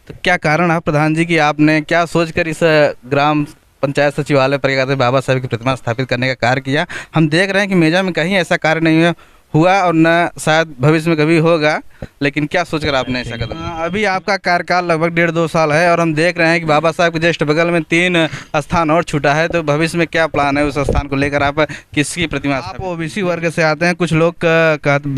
तो क्या कारण है प्रधान जी कि आपने क्या सोचकर इस ग्राम पंचायत सचिवालय पर क्या कहते हैं बाबा साहब की प्रतिमा स्थापित करने का कार्य किया? हम देख रहे हैं कि मेजा में कहीं ऐसा कार्य नहीं हुआ और न शायद भविष्य में कभी होगा, लेकिन क्या सोचकर आपने ऐसा कदम लिया? अभी आपका कार्यकाल लगभग 1.5-2 साल है और हम देख रहे हैं कि बाबा साहब के जस्ट बगल में 3 स्थान और छूटा है, तो भविष्य में क्या प्लान है उस स्थान को लेकर? आप किसकी प्रतिमा? आप ओबीसी वर्ग से आते हैं, कुछ लोग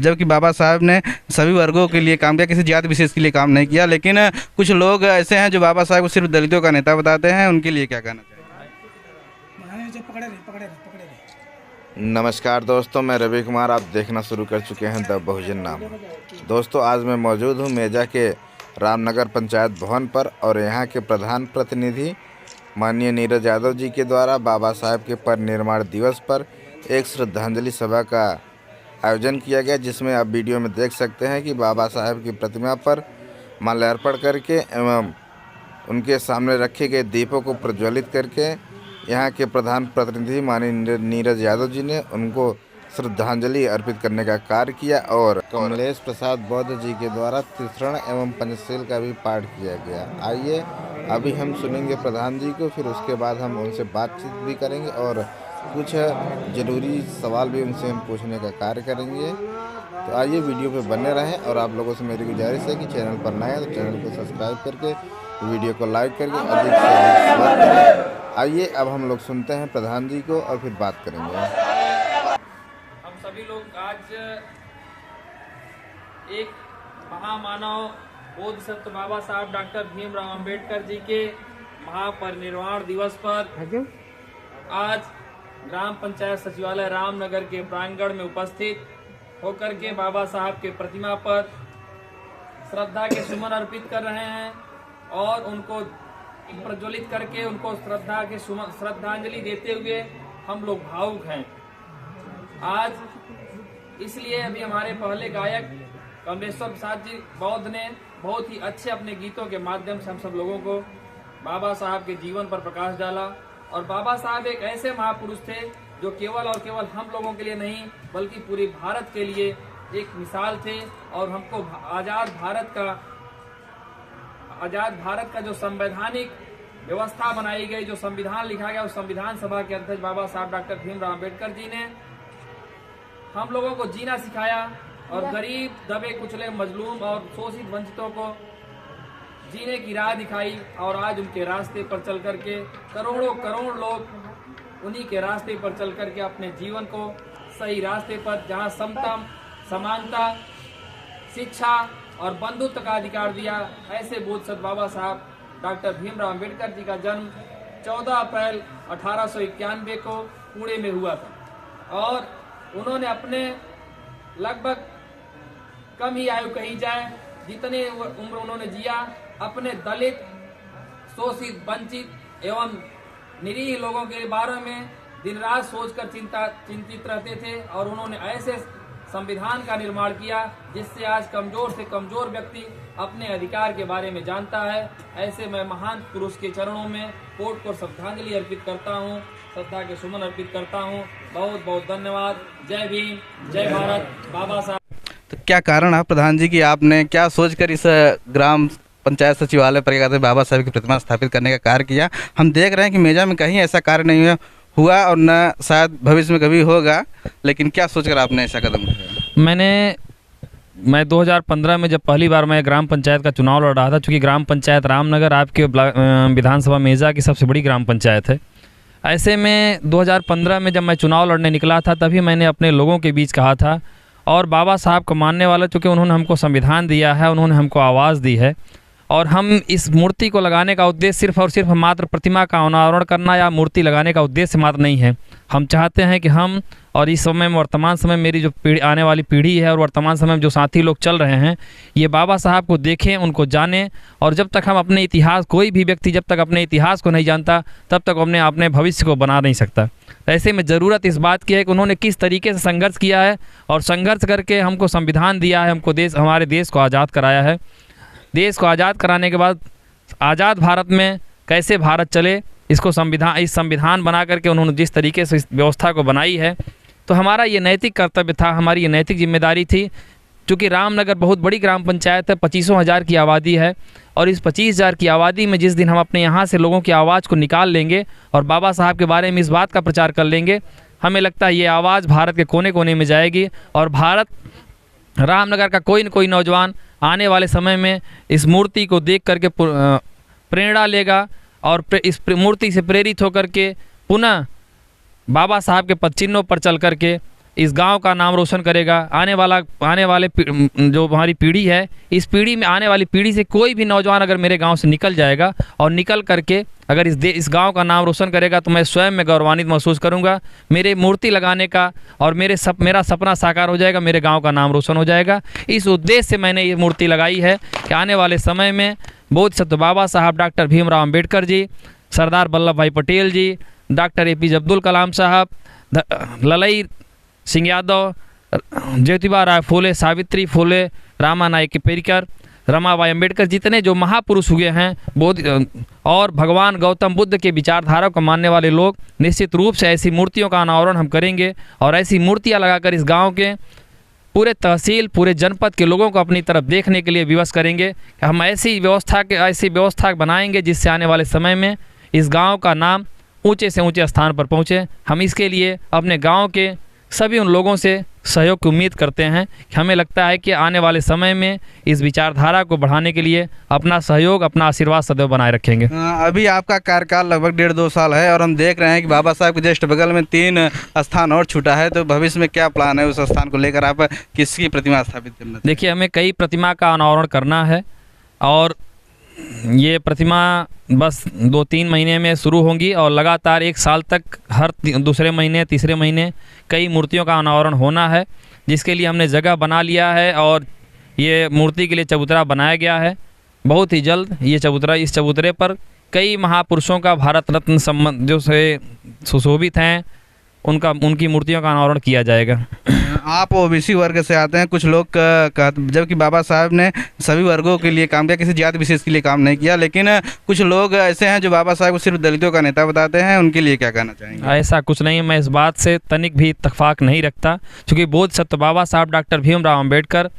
जबकि बाबा साहब ने सभी वर्गों के लिए काम किया, किसी जाति विशेष के लिए काम नहीं किया, लेकिन कुछ लोग ऐसे हैं जो बाबा साहब को सिर्फ दलितों का नेता बताते हैं, उनके लिए क्या कहना चाहिए? नमस्कार दोस्तों, मैं रवि कुमार। आप देखना शुरू कर चुके हैं द बहुजन नाम। दोस्तों, आज मैं मौजूद हूं मेजा के रामनगर पंचायत भवन पर और यहां के प्रधान प्रतिनिधि माननीय नीरज यादव जी के द्वारा बाबा साहब के परिनिर्वाण दिवस पर एक श्रद्धांजलि सभा का आयोजन किया गया, जिसमें आप वीडियो में देख सकते हैं कि बाबा साहब की प्रतिमा पर माल्यार्पण करके एवं उनके सामने रखे गए दीपों को प्रज्वलित करके यहाँ के प्रधान प्रतिनिधि माननीय नीरज यादव जी ने उनको श्रद्धांजलि अर्पित करने का कार्य किया और कमलेश प्रसाद बौद्ध जी के द्वारा त्रिशरण एवं पंचशील का भी पाठ किया गया। आइए अभी हम सुनेंगे प्रधान जी को, फिर उसके बाद हम उनसे बातचीत भी करेंगे और कुछ ज़रूरी सवाल भी उनसे हम पूछने का कार्य करेंगे। तो आइए वीडियो पे बने रहें और आप लोगों से मेरी गुजारिश है कि चैनल पर नए हैं तो चैनल को सब्सक्राइब करके वीडियो को लाइक करके अधिक से अधिक शेयर करें। आइए अब हम लोग सुनते हैं प्रधान जी को और फिर बात करेंगे। हम सभी लोग आज एक महामानव बोधिसत्व बाबा साहब डॉक्टर भीमराव अंबेडकर जी के महापरिनिर्वाण दिवस पर आज ग्राम पंचायत सचिवालय रामनगर के प्रांगण में उपस्थित होकर के बाबा साहब के प्रतिमा पर श्रद्धा के सुमन अर्पित कर रहे हैं और उनको प्रज्वलित करके उनको श्रद्धांजलि देते हुए हम लोग भावुक हैं। आज इसलिए अभी हमारे पहले गायक कमलेश्वर प्रसाद जी बौद्ध ने बहुत ही अच्छे अपने गीतों के माध्यम से हम सब लोगों को बाबा साहब के जीवन पर प्रकाश डाला। और बाबा साहब एक ऐसे महापुरुष थे जो केवल और केवल हम लोगों के लिए नहीं बल्कि पूरे भारत के लिए एक मिसाल थे। और हमको आजाद भारत का जो संवैधानिक व्यवस्था बनाई गई, जो संविधान लिखा गया, उस संविधान सभा के अध्यक्ष बाबा साहब डॉक्टर भीमराव अम्बेडकर जी ने हम लोगों को जीना सिखाया और गरीब, दबे कुचले, मजलूम और शोषित वंचितों को जीने की राह दिखाई। और आज उनके रास्ते पर चल करके करोड़ लोग उन्हीं के रास्ते पर चल करके अपने जीवन को सही रास्ते पर, जहां समता, समानता, शिक्षा और बंधुत्व का अधिकार दिया, ऐसे बोधिसत्व बाबा साहब डॉक्टर भीमराव अम्बेडकर जी का जन्म 14 अप्रैल 1891 को पुणे में हुआ था। और उन्होंने अपने लगभग कम ही आयु कही जाए, जितने उम्र उन्होंने जिया, अपने दलित, शोषित, वंचित एवं निरीह लोगों के बारे में दिन रात सोचकर चिंतित रहते थे। और उन्होंने ऐसे संविधान का निर्माण किया जिससे आज कमजोर से कमजोर व्यक्ति अपने अधिकार के बारे में जानता है। ऐसे मैं महान पुरुष के चरणों में कोट को श्रद्धांजलि अर्पित करता हूँ, श्रद्धा के सुमन अर्पित करता हूँ। बहुत बहुत धन्यवाद। जय भीम, जय भारत, बाबा साहब। तो क्या कारण है प्रधान जी कि आपने क्या सोचकर इस ग्राम पंचायत सचिवालय पर क्या कहते हैं बाबा साहब की प्रतिमा स्थापित करने का कार्य किया? हम देख रहे हैं कि मेजा में कहीं ऐसा कार्य नहीं हुआ और न शायद भविष्य में कभी होगा, लेकिन क्या सोचकर आपने ऐसा कदम उठाया? मैं 2015 में जब पहली बार मैं ग्राम पंचायत का चुनाव लड़ रहा था, चूँकि ग्राम पंचायत रामनगर आपके विधानसभा मेजा की सबसे बड़ी ग्राम पंचायत है। ऐसे में 2015 में जब मैं चुनाव लड़ने निकला था, तभी मैंने अपने लोगों के बीच कहा था, और बाबा साहब को मानने वाला, चूँकि उन्होंने हमको संविधान दिया है, उन्होंने हमको आवाज़ दी है, और हम इस मूर्ति को लगाने का उद्देश्य सिर्फ और सिर्फ मात्र प्रतिमा का अनावरण करना या मूर्ति लगाने का उद्देश्य मात्र नहीं है। हम चाहते हैं कि हम और इस समय में, वर्तमान समय मेरी जो आने वाली पीढ़ी है और वर्तमान समय में जो साथी लोग चल रहे हैं, ये बाबा साहब को देखें, उनको जानें। और जब तक हम अपने इतिहास, कोई भी व्यक्ति जब तक अपने इतिहास को नहीं जानता, तब तक अपने भविष्य को बना नहीं सकता। ऐसे में ज़रूरत इस बात की है कि उन्होंने किस तरीके से संघर्ष किया है और संघर्ष करके हमको संविधान दिया है, हमको हमारे देश को आज़ाद कराया है। देश को आज़ाद कराने के बाद आज़ाद भारत में कैसे भारत चले, इस संविधान बना करके उन्होंने जिस तरीके से इस व्यवस्था को बनाई है, तो हमारा ये नैतिक कर्तव्य था, हमारी ये नैतिक जिम्मेदारी थी चूँकि रामनगर बहुत बड़ी ग्राम पंचायत है, 25,000 की आबादी है, और इस 25,000 की आबादी में जिस दिन हम अपने यहाँ से लोगों की आवाज़ को निकाल लेंगे और बाबा साहब के बारे में इस बात का प्रचार कर लेंगे, हमें लगता है ये आवाज़ भारत के कोने कोने में जाएगी और भारत, रामनगर का कोई न कोई नौजवान आने वाले समय में इस मूर्ति को देख करके प्रेरणा लेगा और इस मूर्ति से प्रेरित होकर के पुनः बाबा साहब के पद चिन्हों पर चल करके इस गांव का नाम रोशन करेगा। आने वाले जो हमारी पीढ़ी है, इस पीढ़ी में आने वाली पीढ़ी से कोई भी नौजवान अगर मेरे गांव से निकल जाएगा और निकल करके अगर इस गांव का नाम रोशन करेगा तो मैं स्वयं में गौरवान्वित महसूस करूंगा। मेरे मूर्ति लगाने का और मेरा सपना साकार हो जाएगा, मेरे गाँव का नाम रोशन हो जाएगा। इस उद्देश्य से मैंने ये मूर्ति लगाई है कि आने वाले समय में बोध सत्य बाबा साहब डॉक्टर भीमराव अम्बेडकर जी, सरदार वल्लभ भाई पटेल जी, डॉक्टर APJ अब्दुल कलाम साहब, ललई सिंह यादव, ज्योतिबा राय फूले, सावित्री फूले, रामा नायक पेरिकर, रमाबाई अम्बेडकर, जितने जो महापुरुष हुए हैं बोध और भगवान गौतम बुद्ध के विचारधारा को मानने वाले लोग, निश्चित रूप से ऐसी मूर्तियों का अनावरण हम करेंगे और ऐसी मूर्तियां लगाकर इस गांव के पूरे तहसील, पूरे जनपद के लोगों को अपनी तरफ देखने के लिए विवश करेंगे। हम ऐसी व्यवस्था बनाएंगे जिससे आने वाले समय में इस गांव का नाम ऊंचे से ऊंचे स्थान पर पहुंचे। हम इसके लिए अपने गांव के सभी उन लोगों से सहयोग की उम्मीद करते हैं कि हमें लगता है कि आने वाले समय में इस विचारधारा को बढ़ाने के लिए अपना सहयोग, अपना आशीर्वाद सदैव बनाए रखेंगे। अभी आपका कार्यकाल लगभग 1.5-2 साल है और हम देख रहे हैं कि बाबा साहब के जस्ट बगल में 3 स्थान और छूटा है, तो भविष्य में क्या प्लान है उस स्थान को लेकर? आप किसकी प्रतिमा स्थापित करना? देखिए, हमें कई प्रतिमा का अनावरण करना है और ये प्रतिमा बस 2-3 महीने में शुरू होंगी और लगातार 1 साल तक हर दूसरे महीने, तीसरे महीने कई मूर्तियों का अनावरण होना है, जिसके लिए हमने जगह बना लिया है और ये मूर्ति के लिए चबूतरा बनाया गया है। बहुत ही जल्द ये इस चबूतरे पर कई महापुरुषों का भारत रत्न संबंध जो से सुशोभित हैं उनकी मूर्तियों का अनावरण किया जाएगा। आप OBC वर्ग से आते हैं, कुछ लोग जबकि बाबा साहब ने सभी वर्गों के लिए काम किया, किसी जाति विशेष के लिए काम नहीं किया, लेकिन कुछ लोग ऐसे हैं जो बाबा साहब को सिर्फ दलितों का नेता बताते हैं, उनके लिए क्या कहना चाहेंगे? ऐसा कुछ नहीं, मैं इस बात से तनिक भी इत्तेफाक नहीं रखता, क्योंकि बोध सत्य बाबा साहब डॉक्टर भीमराव अम्बेडकर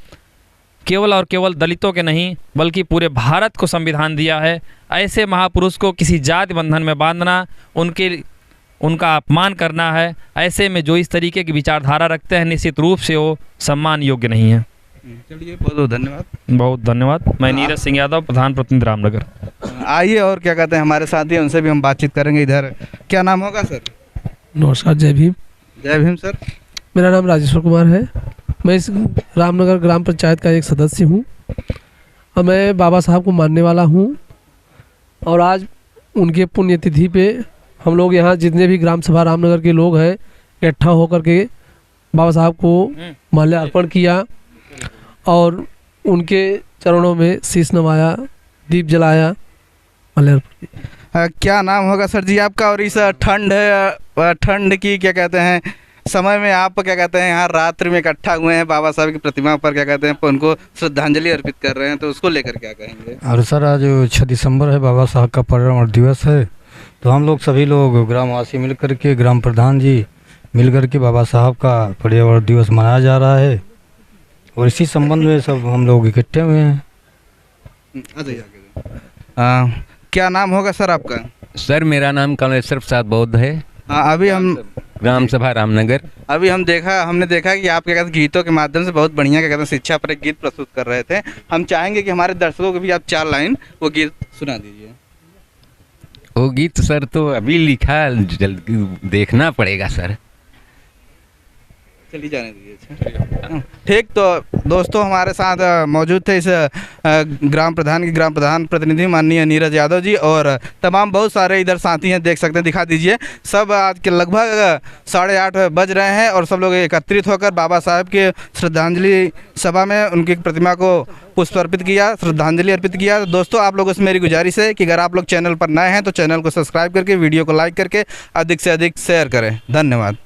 केवल और केवल दलितों के नहीं बल्कि पूरे भारत को संविधान दिया है। ऐसे महापुरुष को किसी जाति बंधन में बांधना, उनका अपमान करना है, ऐसे में जो इस तरीके की विचारधारा रखते हैं निश्चित रूप से वो सम्मान योग्य नहीं है। चलिए, बहुत बहुत धन्यवाद। बहुत धन्यवाद। मैं नीरज सिंह यादव, प्रधान प्रतिनिधि रामनगर। आइए और क्या कहते हैं हमारे साथी हैं, उनसे भी हम बातचीत करेंगे। इधर क्या नाम होगा सर? नमस्कार, जय भीम। जय भीम सर। मेरा नाम राजेश्वर कुमार है। मैं इस रामनगर ग्राम पंचायत का एक सदस्य हूँ और मैं बाबा साहब को मानने वाला हूँ और आज उनके पुण्यतिथि पे हम लोग यहाँ जितने भी ग्राम सभा रामनगर के लोग हैं इकट्ठा होकर के बाबा साहब को माल्यार्पण किया और उनके चरणों में शीश नवाया, दीप जलाया, माल्यार्पण। क्या नाम होगा सर जी आपका? और इस ठंड की क्या कहते हैं समय में आप क्या कहते हैं यहाँ रात्रि में इकट्ठा हुए हैं बाबा साहब की प्रतिमा पर, क्या कहते हैं उनको श्रद्धांजलि अर्पित कर रहे हैं, तो उसको लेकर क्या कहेंगे? और सर आज 6 दिसंबर है, बाबा साहब का पर्यावरण दिवस है, तो हम लोग सभी लोग ग्रामवासी मिलकर के, ग्राम प्रधान जी मिलकर के बाबा साहब का पर्यावरण दिवस मनाया जा रहा है और इसी संबंध में सब हम लोग इकट्ठे हुए हैं। क्या नाम होगा सर आपका? सर मेरा नाम कमलेश्वर प्रसाद बौद्ध है। अभी हम ग्राम सभा रामनगर। अभी हमने देखा कि आप क्या कहते हैं गीतों के माध्यम से बहुत बढ़िया क्या कहते हैं शिक्षा पर एक गीत प्रस्तुत कर रहे थे। हम चाहेंगे कि हमारे दर्शकों को भी आप 4 लाइन वो गीत सुना दीजिए। वो गीत सर तो अभी लिखा, जल्द देखना पड़ेगा सर। चलिए जाने दीजिए। ठीक, तो दोस्तों हमारे साथ मौजूद थे इस ग्राम प्रधान प्रतिनिधि माननीय नीरज यादव जी और तमाम बहुत सारे इधर साथी हैं, देख सकते हैं, दिखा दीजिए। सब आज के लगभग 8:30 बज रहे हैं और सब लोग एकत्रित होकर बाबा साहब के श्रद्धांजलि सभा में उनकी प्रतिमा को पुष्प अर्पित किया, श्रद्धांजलि अर्पित किया। दोस्तों आप लोगों से मेरी गुजारिश है कि अगर आप लोग चैनल पर नए हैं तो चैनल को सब्सक्राइब करके, वीडियो को लाइक करके अधिक से अधिक शेयर करें। धन्यवाद।